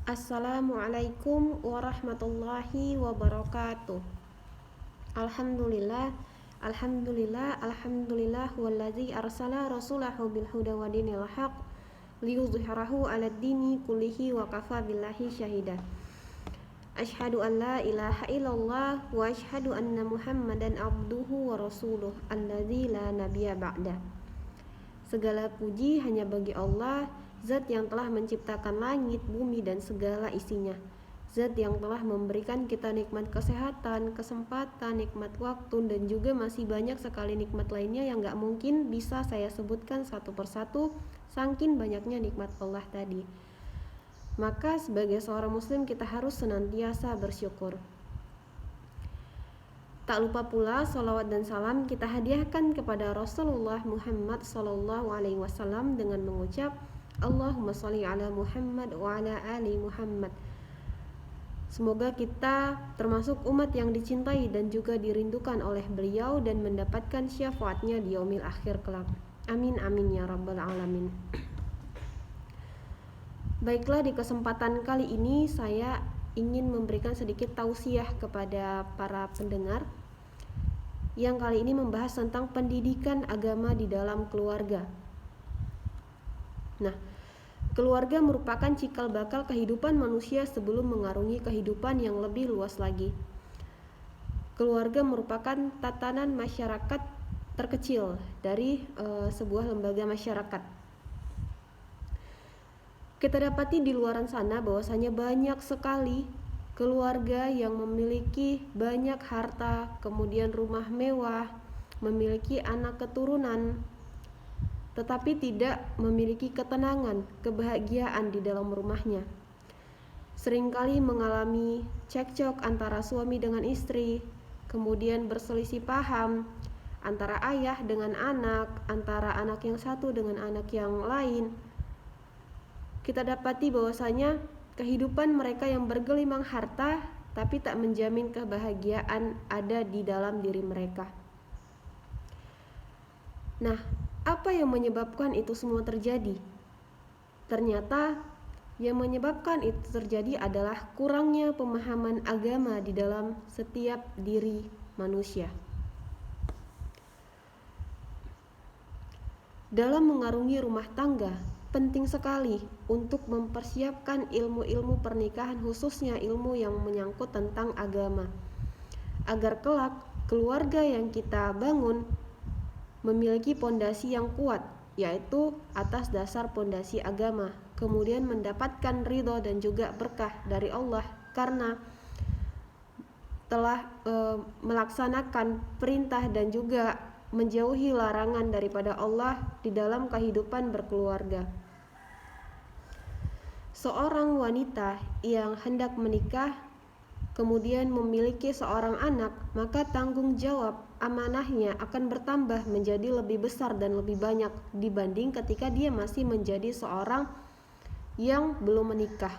Assalamualaikum warahmatullahi wabarakatuh. Alhamdulillah, alhamdulillah wallazi arsala rasulahu bil huda wa dinil haq liyudhhirahu 'alad dini kullihi wa kafa billahi syahida. Asyhadu an la ilaha illallah wa asyhadu anna Muhammadan abduhu wa rasuluh allazi la nabiyya ba'da. Segala puji hanya bagi Allah, Zat yang telah menciptakan langit, bumi, dan segala isinya. Zat yang telah memberikan kita nikmat kesehatan, kesempatan, nikmat waktu, dan juga masih banyak sekali nikmat lainnya yang gak mungkin bisa saya sebutkan satu persatu, saking banyaknya nikmat Allah tadi. Maka sebagai seorang muslim kita harus senantiasa bersyukur. Tak lupa pula salawat dan salam kita hadiahkan kepada Rasulullah Muhammad SAW dengan mengucap Allahumma sholli ala Muhammad wa ala ali Muhammad. Semoga kita termasuk umat yang dicintai dan juga dirindukan oleh beliau dan mendapatkan syafaatnya di yaumil akhir kelak. Amin amin ya rabbal alamin. Baiklah, di kesempatan kali ini saya ingin memberikan sedikit tausiah kepada para pendengar yang kali ini membahas tentang pendidikan agama di dalam keluarga. Nah, keluarga merupakan cikal bakal kehidupan manusia sebelum mengarungi kehidupan yang lebih luas lagi. Keluarga merupakan tatanan masyarakat terkecil dari sebuah lembaga masyarakat. Kita dapati di luaran sana bahwasanya banyak sekali keluarga yang memiliki banyak harta, kemudian rumah mewah, memiliki anak keturunan, tetapi tidak memiliki ketenangan, kebahagiaan di dalam rumahnya. Seringkali mengalami cekcok antara suami dengan istri, kemudian berselisih paham antara ayah dengan anak, antara anak yang satu dengan anak yang lain. Kita dapati bahwasanya kehidupan mereka yang bergelimang harta tapi tak menjamin kebahagiaan ada di dalam diri mereka. Nah, apa yang menyebabkan itu semua terjadi? Ternyata yang menyebabkan itu terjadi adalah kurangnya pemahaman agama di dalam setiap diri manusia. Dalam mengarungi rumah tangga, penting sekali untuk mempersiapkan ilmu-ilmu pernikahan, khususnya ilmu yang menyangkut tentang agama, agar kelak keluarga yang kita bangun memiliki pondasi yang kuat, yaitu atas dasar pondasi agama, kemudian mendapatkan ridho dan juga berkah dari Allah karena telah melaksanakan perintah dan juga menjauhi larangan daripada Allah di dalam kehidupan berkeluarga. Seorang wanita yang hendak menikah kemudian memiliki seorang anak, maka tanggung jawab amanahnya akan bertambah menjadi lebih besar dan lebih banyak dibanding ketika dia masih menjadi seorang yang belum menikah.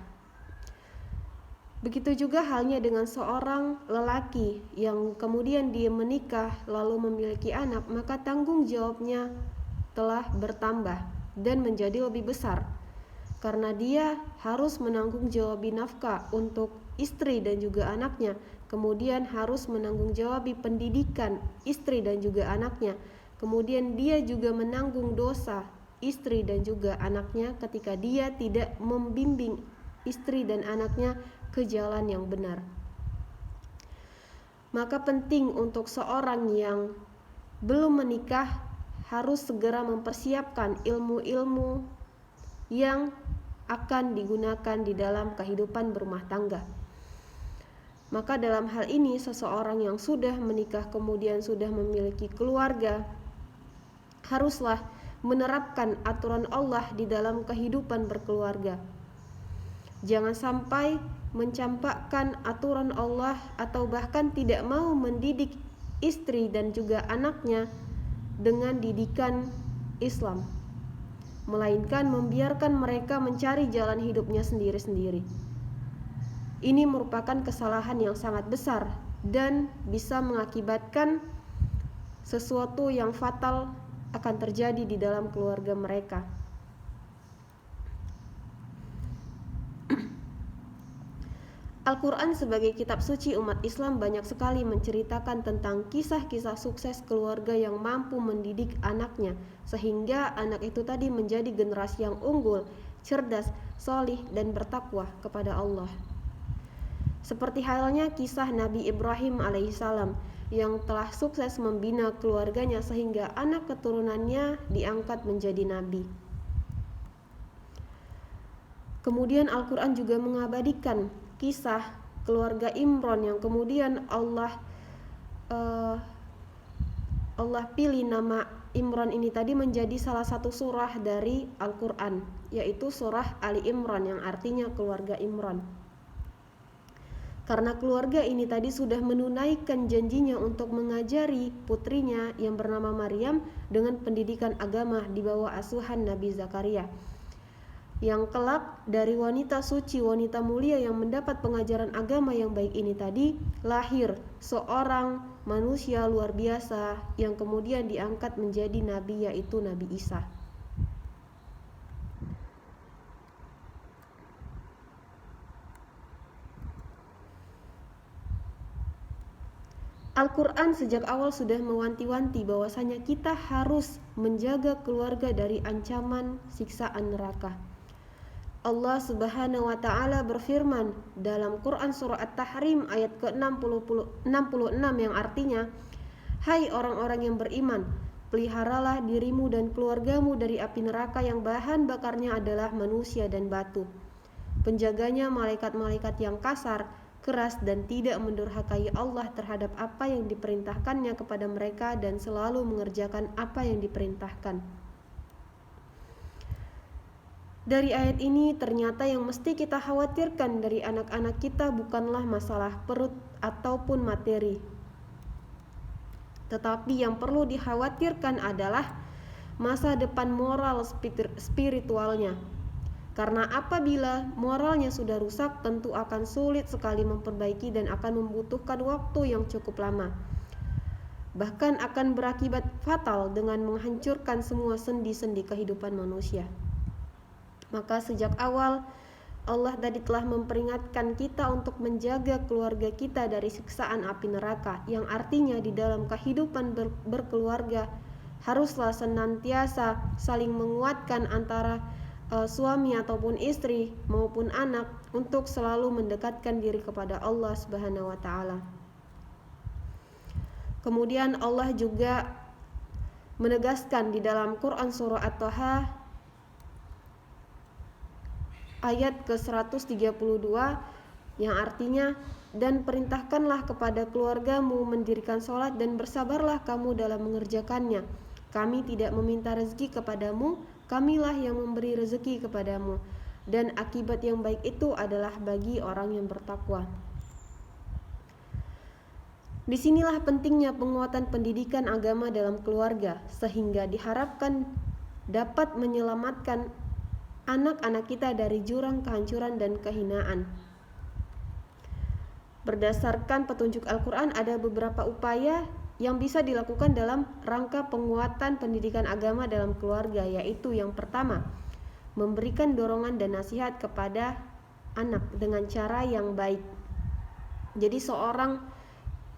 Begitu juga halnya dengan seorang lelaki yang kemudian dia menikah lalu memiliki anak, maka tanggung jawabnya telah bertambah dan menjadi lebih besar karena dia harus menanggung jawab nafkah untuk istri dan juga anaknya, kemudian harus menanggung jawab pendidikan istri dan juga anaknya, kemudian dia juga menanggung dosa istri dan juga anaknya ketika dia tidak membimbing istri dan anaknya ke jalan yang benar. Maka penting untuk seorang yang belum menikah harus segera mempersiapkan ilmu-ilmu yang akan digunakan di dalam kehidupan berumah tangga. Maka dalam hal ini seseorang yang sudah menikah kemudian sudah memiliki keluarga haruslah menerapkan aturan Allah di dalam kehidupan berkeluarga. Jangan sampai mencampakkan aturan Allah atau bahkan tidak mau mendidik istri dan juga anaknya dengan didikan Islam, melainkan membiarkan mereka mencari jalan hidupnya sendiri-sendiri. Ini merupakan kesalahan yang sangat besar dan bisa mengakibatkan sesuatu yang fatal akan terjadi di dalam keluarga mereka. Al-Quran sebagai kitab suci umat Islam banyak sekali menceritakan tentang kisah-kisah sukses keluarga yang mampu mendidik anaknya sehingga anak itu tadi menjadi generasi yang unggul, cerdas, solih, dan bertakwa kepada Allah. Seperti halnya kisah Nabi Ibrahim alaihissalam yang telah sukses membina keluarganya sehingga anak keturunannya diangkat menjadi nabi. Kemudian Al-Quran juga mengabadikan kisah keluarga Imran yang kemudian Allah pilih nama Imran ini tadi menjadi salah satu surah dari Al-Quran, yaitu surah Ali Imran yang artinya keluarga Imran. Karena keluarga ini tadi sudah menunaikan janjinya untuk mengajari putrinya yang bernama Maryam dengan pendidikan agama di bawah asuhan Nabi Zakaria, yang kelak dari wanita suci, wanita mulia yang mendapat pengajaran agama yang baik ini tadi lahir seorang manusia luar biasa yang kemudian diangkat menjadi nabi, yaitu Nabi Isa. Al-Quran sejak awal sudah mewanti-wanti bahwasanya kita harus menjaga keluarga dari ancaman siksaan neraka. Allah Subhanahu wa taala berfirman dalam Quran surah At-Tahrim ayat ke-66 yang artinya, "Hai orang-orang yang beriman, peliharalah dirimu dan keluargamu dari api neraka yang bahan bakarnya adalah manusia dan batu. Penjaganya malaikat-malaikat yang kasar, keras dan tidak mendurhakai Allah terhadap apa yang diperintahkannya kepada mereka dan selalu mengerjakan apa yang diperintahkan." Dari ayat ini ternyata yang mesti kita khawatirkan dari anak-anak kita bukanlah masalah perut ataupun materi, tetapi yang perlu dikhawatirkan adalah masa depan moral spiritualnya. Karena apabila moralnya sudah rusak, tentu akan sulit sekali memperbaiki dan akan membutuhkan waktu yang cukup lama. Bahkan akan berakibat fatal dengan menghancurkan semua sendi-sendi kehidupan manusia. Maka sejak awal Allah tadi telah memperingatkan kita untuk menjaga keluarga kita dari siksaan api neraka, yang artinya di dalam kehidupan berkeluarga haruslah senantiasa saling menguatkan antara suami ataupun istri maupun anak untuk selalu mendekatkan diri kepada Allah Subhanahu wa taala. Kemudian Allah juga menegaskan di dalam Quran surah At-Taha ayat ke-132 yang artinya, "Dan perintahkanlah kepada keluargamu mendirikan sholat dan bersabarlah kamu dalam mengerjakannya. Kami tidak meminta rezeki kepadamu, kamilah yang memberi rezeki kepadamu. Dan akibat yang baik itu adalah bagi orang yang bertakwa." Disinilah pentingnya penguatan pendidikan agama dalam keluarga, sehingga diharapkan dapat menyelamatkan anak-anak kita dari jurang kehancuran dan kehinaan. Berdasarkan petunjuk Al-Quran, ada beberapa upaya yang bisa dilakukan dalam rangka penguatan pendidikan agama dalam keluarga, yaitu yang pertama, memberikan dorongan dan nasihat kepada anak dengan cara yang baik. Jadi seorang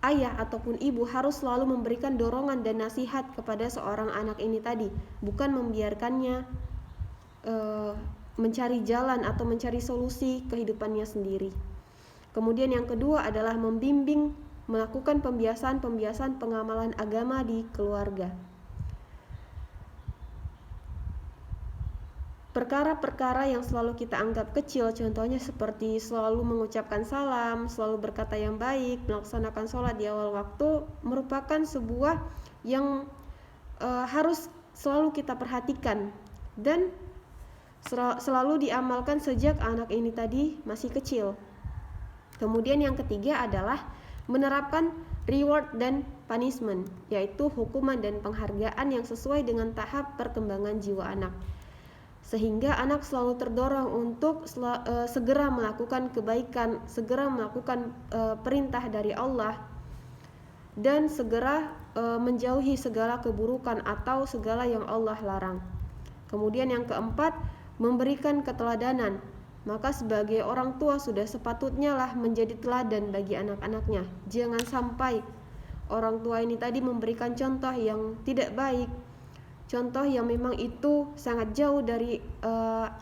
ayah ataupun ibu harus selalu memberikan dorongan dan nasihat kepada seorang anak ini tadi, bukan membiarkannya mencari jalan atau mencari solusi kehidupannya sendiri. Kemudian yang kedua adalah membimbing, melakukan pembiasaan pengamalan agama di keluarga. Perkara-perkara yang selalu kita anggap kecil, contohnya seperti selalu mengucapkan salam, selalu berkata yang baik, melaksanakan sholat di awal waktu, merupakan sebuah yang harus selalu kita perhatikan dan selalu diamalkan sejak anak ini tadi masih kecil. Kemudian yang ketiga adalah menerapkan reward dan punishment, yaitu hukuman dan penghargaan yang sesuai dengan tahap perkembangan jiwa anak, sehingga anak selalu terdorong untuk segera melakukan kebaikan, segera melakukan perintah dari Allah, dan segera menjauhi segala keburukan atau segala yang Allah larang. Kemudian yang keempat, memberikan keteladanan Maka sebagai orang tua sudah sepatutnya lah menjadi teladan bagi anak-anaknya. Jangan sampai orang tua ini tadi memberikan contoh yang tidak baik, contoh yang memang itu sangat jauh dari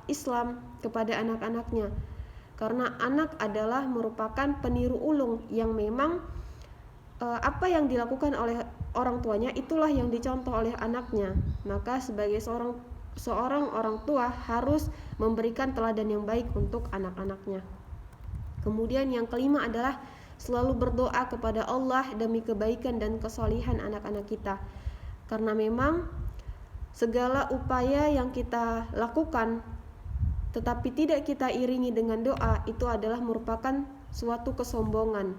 Islam kepada anak-anaknya. Karena anak adalah merupakan peniru ulung yang memang apa yang dilakukan oleh orang tuanya itulah yang dicontoh oleh anaknya. Maka sebagai seorang orang tua harus memberikan teladan yang baik untuk anak-anaknya. Kemudian yang kelima adalah selalu berdoa kepada Allah demi kebaikan dan kesolihan anak-anak kita. Karena memang segala upaya yang kita lakukan tetapi tidak kita iringi dengan doa, itu adalah merupakan suatu kesombongan.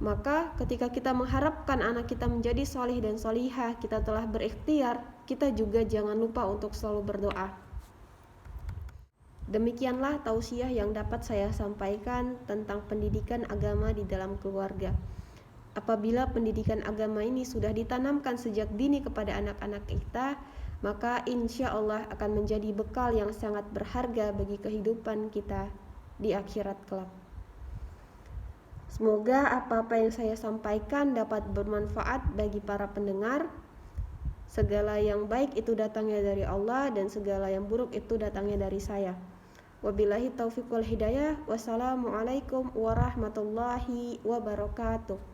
Maka ketika kita mengharapkan anak kita menjadi solih dan solihah, kita telah berikhtiar, kita juga jangan lupa untuk selalu berdoa. Demikianlah tausiah yang dapat saya sampaikan tentang pendidikan agama di dalam keluarga. Apabila pendidikan agama ini sudah ditanamkan sejak dini kepada anak-anak kita, maka insya Allah akan menjadi bekal yang sangat berharga bagi kehidupan kita di akhirat kelak. Semoga apa-apa yang saya sampaikan dapat bermanfaat bagi para pendengar. Segala yang baik itu datangnya dari Allah dan segala yang buruk itu datangnya dari saya. Wabillahi taufiq wal hidayah. Wassalamualaikum warahmatullahi wabarakatuh.